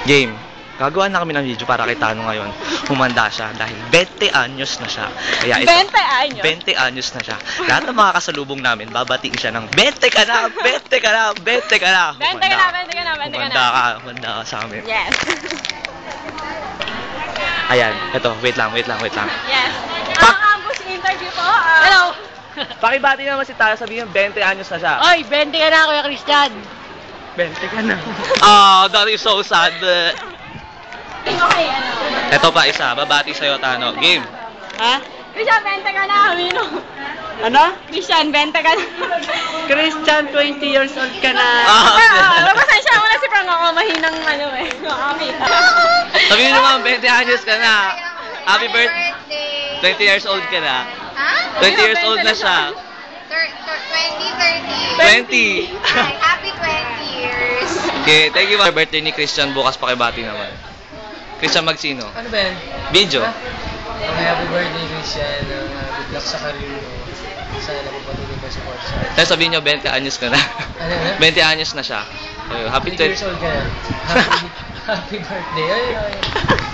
Game. Gagawa na kami ng video para kay Tano ngayon. Humanda siya dahil 20 anyos na siya. Kaya 20 anyos? 20 anyos na siya. Lahat ng mga kasalubong namin, babatiin siya ng 20 ka na, 20 ka na, 20 ka na. 20 ka na, 20 ka na, 20 ka na. Humanda ka sa amin. Yes. Ayan, ito, wait lang. Yes. Ang ambush interview po. Hello. Pakibati naman si Tano, sabihin 20 anyos na siya. Oy, 20 ka na, Kuya Christian. 20 ka na. Oh, that is so sad. Okay, ano? Ito pa isa, babati sa'yo, Tano. Game. Ha? Christian, 20 ka na, Amino. Ano? Christian, 20 ka na. Christian, 20 years old ka na. Pasensya mo na si Frank ako, mahinang ano eh. Makakita. Sabihin mo naman, 20 anyos ka na. Happy birthday. 20 years old ka na. Ha? 20 years old na siya. 20. 20. Happy 20 years. Okay, thank you. Birthday ni Christian, bukas pakibati naman. Christian Magsino. Ano ba yan? Video. Happy birthday, Christian. Good luck sa career mo. Sana magpatuloy pa sa course. Tapos sabihin nyo, 20 anyos ka na. Ano? 20 anyos na siya. Happy 20 years old ka na. Happy birthday. Ay.